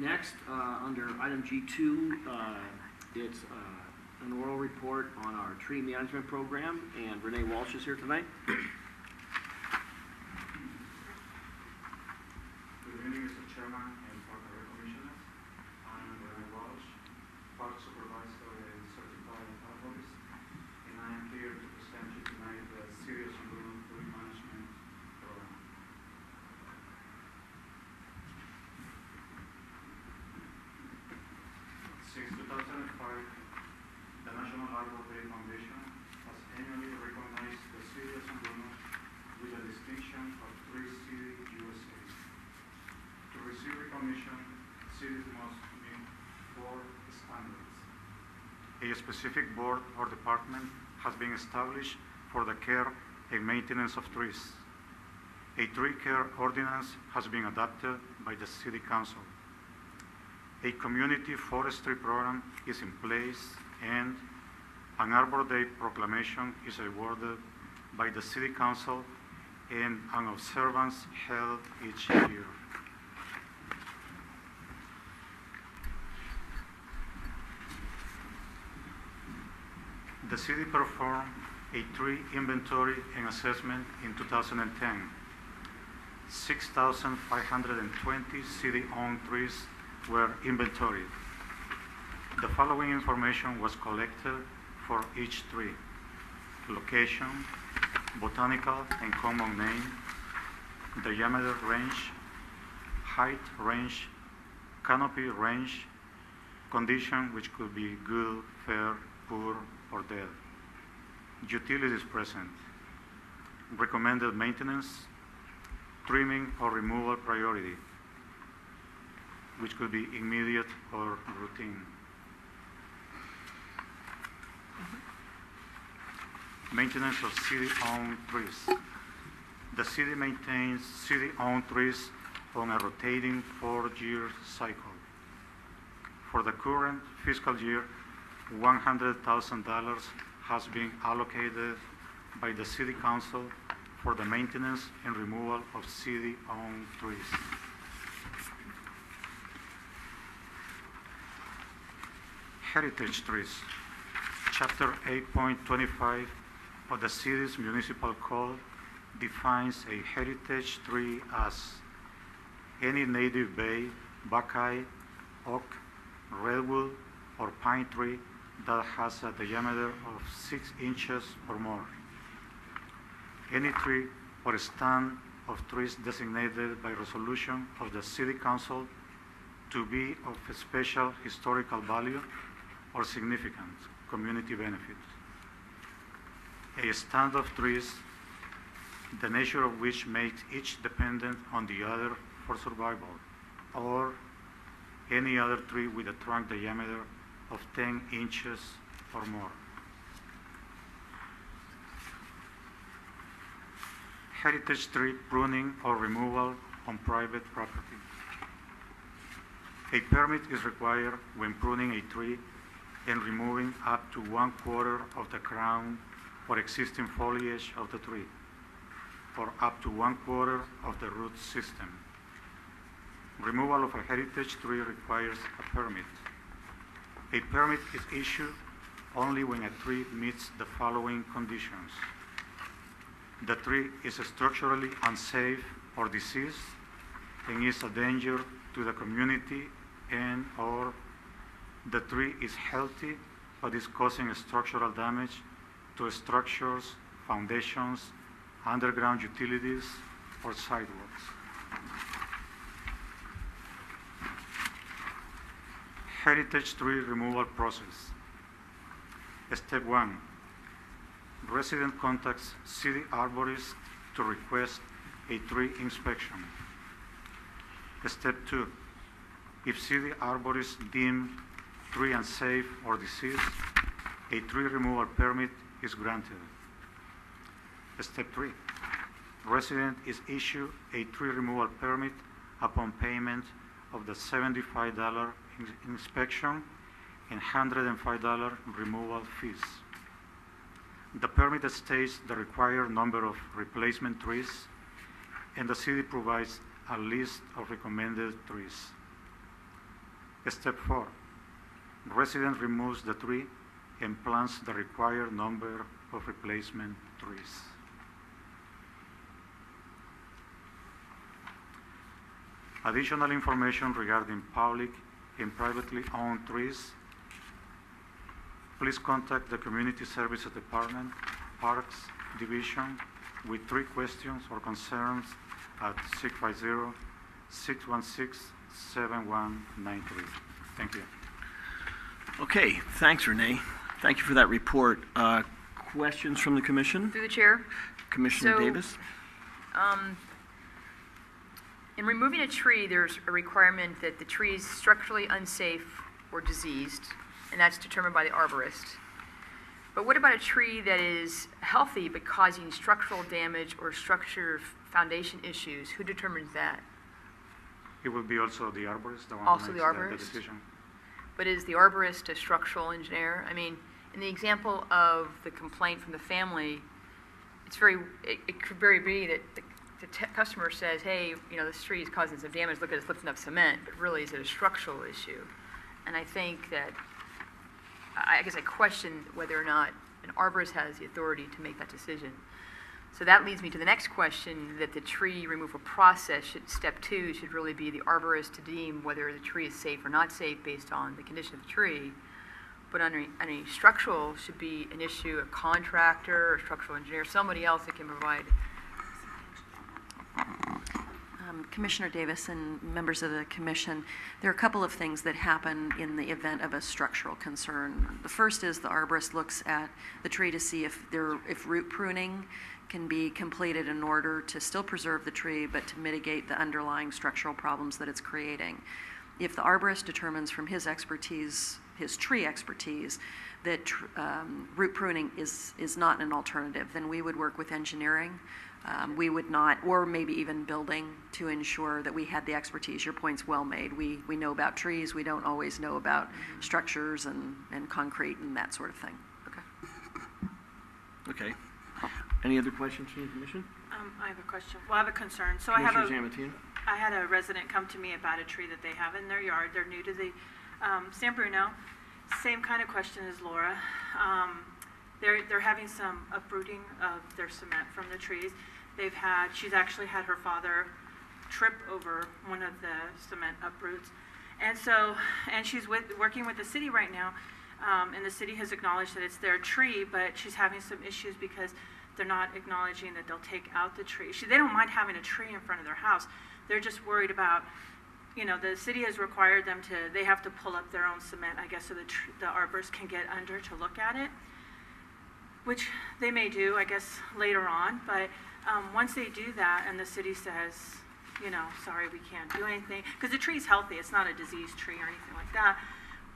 Next, under item G2, it's an oral report on our tree management program, and Renee Walsh is here tonight. Good evening, Mr. Chairman and Park Commissioners. I'm Renee Walsh, Park Supervisor and Certified Arborist, and I am here to present you tonight the City of Bruno Tree Management Program. Since 2005, the National Arbor Day Foundation has annually recognized the City of Bruno with the distinction of Tree City USA. To receive recognition, cities must meet 4 standards. A specific board or department has been established for the care and maintenance of trees. A tree care ordinance has been adopted by the City Council. A community forestry program is in place, and an Arbor Day proclamation is awarded by the City Council and an observance held each year. The city performed a tree inventory and assessment in 2010. 6,520 city-owned trees were inventoried. The following information was collected for each tree: location, botanical and common name, diameter range, height range, canopy range, condition, which could be good, fair, poor, or dead, utilities present, recommended maintenance, trimming or removal priority, which could be immediate or routine. Maintenance of city-owned trees. The city maintains city-owned trees on a rotating 4-year cycle. For the current fiscal year, $100,000 has been allocated by the City Council for the maintenance and removal of city-owned trees. Heritage trees. Chapter 8.25 of the city's municipal code defines a heritage tree as any native bay, buckeye, oak, redwood, or pine tree that has a diameter of 6 inches or more. Any tree or stand of trees designated by resolution of the City Council to be of special historical value or significant community benefit. A stand of trees, the nature of which makes each dependent on the other for survival, or any other tree with a trunk diameter of 10 inches or more. Heritage tree pruning or removal on private property. A permit is required when pruning a tree and removing up to 1/4 of the crown or existing foliage of the tree, or up to 1/4 of the root system. Removal of a heritage tree requires a permit. A permit is issued only when a tree meets the following conditions: the tree is structurally unsafe or diseased and is a danger to the community, and or the tree is healthy but is causing structural damage to structures, foundations, underground utilities, or sidewalks. Heritage tree removal process. Step 1. Resident contacts city arborist to request a tree inspection. Step 2. If city arborist deem tree unsafe or diseased, a tree removal permit is granted. Step 3. Resident is issued a tree removal permit upon payment of the $75 inspection and $105 removal fees. The permit states the required number of replacement trees, and the city provides a list of recommended trees. Step 4, resident removes the tree and plants the required number of replacement trees. Additional information regarding public and privately owned trees. Please contact the Community Services Department, Parks Division with 3 questions or concerns at 650-616-7193. Thank you. Okay, thanks, Renee. Thank you for that report. Questions from the commission? Through the chair. Commissioner Davis? In removing a tree, there's a requirement that the tree is structurally unsafe or diseased, and that's determined by the arborist. But what about a tree that is healthy but causing structural damage or structure foundation issues? Who determines that? It will be also the arborist, the one Also who the makes arborist? the decision. But is the arborist a structural engineer? I mean, in the example of the complaint from the family, it could very be that the customer says, hey, you know, this tree is causing some damage, look at it's lifting up cement, but really is it a structural issue? And I think that, I guess I question whether or not an arborist has the authority to make that decision. So that leads me to the next question, that the tree removal process, step 2, should really be the arborist to deem whether the tree is safe or not safe based on the condition of the tree. But any structural should be an issue, a contractor or structural engineer, somebody else that can provide. Commissioner Davis and members of the commission, there are a couple of things that happen in the event of a structural concern. The first is the arborist looks at the tree to see if root pruning can be completed in order to still preserve the tree but to mitigate the underlying structural problems that it's creating. If the arborist determines from his expertise, his tree expertise, that root pruning is not an alternative, then we would work with engineering. We would not, or maybe even building, to ensure that we had the expertise. Your point's well made. We know about trees. We don't always know about structures and concrete and that sort of thing. Okay. Any other questions from the commission? I have a question. Well, I have a concern. So Commissioner Zamatin? I had a resident come to me about a tree that they have in their yard. They're new to the San Bruno. Same kind of question as Laura. They're having some uprooting of their cement from the trees. She's actually had her father trip over one of the cement uproots. And she's working with the city right now, and the city has acknowledged that it's their tree, but she's having some issues because they're not acknowledging that they'll take out the tree. They don't mind having a tree in front of their house. They're just worried about, you know, the city has required them they have to pull up their own cement, I guess, so the arborist can get under to look at it, which they may do, I guess, later on. But once they do that and the city says, you know, sorry, we can't do anything, because the tree's healthy, it's not a diseased tree or anything like that,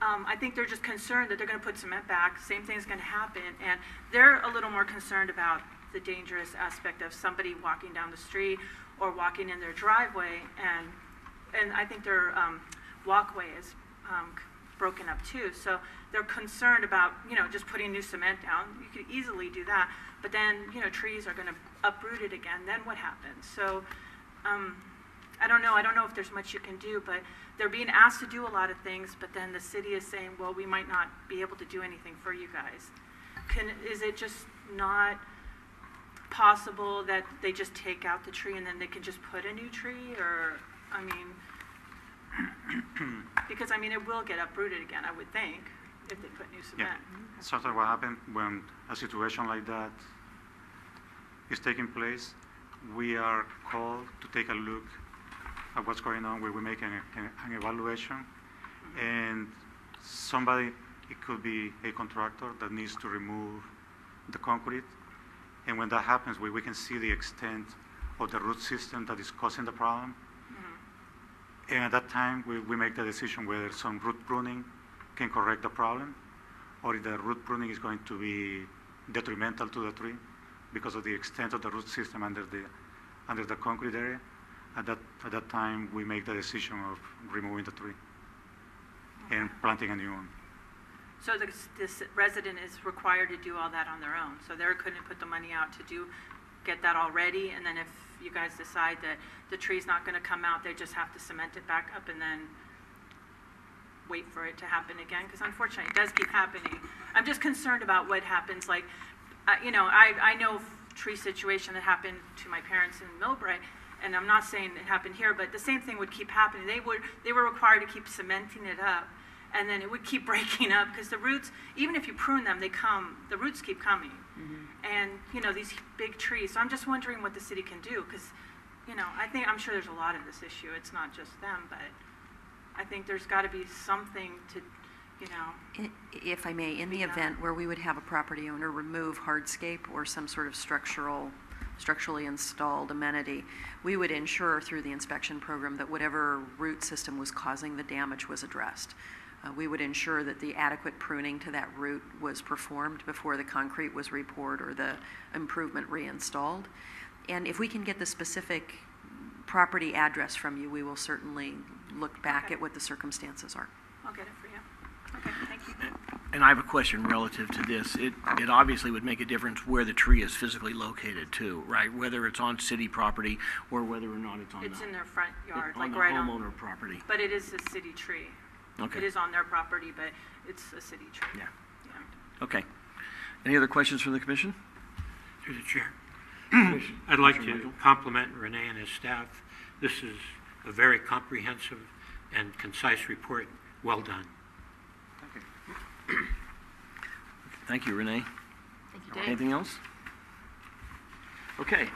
I think they're just concerned that they're going to put cement back, same thing's going to happen, and they're a little more concerned about the dangerous aspect of somebody walking down the street or walking in their driveway, and I think their walkway is broken up too, so they're concerned about, you know, just putting new cement down. You could easily do that, but then, you know, trees are going to uproot it again, then what happens? So I don't know if there's much you can do, but they're being asked to do a lot of things, but then the city is saying, well, we might not be able to do anything for you guys. Is it just not possible that they just take out the tree and then they can just put a new tree? Or, I mean, because, I mean, it will get uprooted again, I would think, if they put new cement. Yeah. Sometimes what happens when a situation like that is taking place, we are called to take a look at what's going on, where we make an evaluation, and somebody, it could be a contractor that needs to remove the concrete, and when that happens, we can see the extent of the root system that is causing the problem. And at that time, we make the decision whether some root pruning can correct the problem, or if the root pruning is going to be detrimental to the tree because of the extent of the root system under the concrete area. At that time, we make the decision of removing the tree and planting a new one. So this resident is required to do all that on their own. So they couldn't put the money out to get that all ready, and then if you guys decide that the tree's not going to come out, they just have to cement it back up and then wait for it to happen again, because unfortunately, it does keep happening. I'm just concerned about what happens, like, you know, I know of tree situation that happened to my parents in Millbrae, and I'm not saying it happened here, but the same thing would keep happening. They were required to keep cementing it up, and then it would keep breaking up, because the roots, even if you prune them, the roots keep coming. And, you know, these big trees, so I'm just wondering what the city can do, because, you know, I'm sure there's a lot of this issue. It's not just them, but I think there's got to be something to, you know. If I may, in the event where we would have a property owner remove hardscape or some sort of structurally installed amenity, we would ensure through the inspection program that whatever root system was causing the damage was addressed. We would ensure that the adequate pruning to that root was performed before the concrete was repoured or the improvement reinstalled. And if we can get the specific property address from you, we will certainly look back at what the circumstances are. I'll get it for you. Okay, thank you. And I have a question relative to this. It obviously would make a difference where the tree is physically located too, right? Whether it's on city property or whether or not it's on It's the, in their front yard, on like the right homeowner property. But it is a city tree. Okay. It is on their property, but it's a city tree. Yeah. Yeah. Okay. Any other questions from the commission? Through the chair. Commissioner- I'd like Commissioner to Michael? compliment Renee and his staff. This is a very comprehensive and concise report. Well done. Thank you, Renee. Thank you, Dave. Anything else? Okay.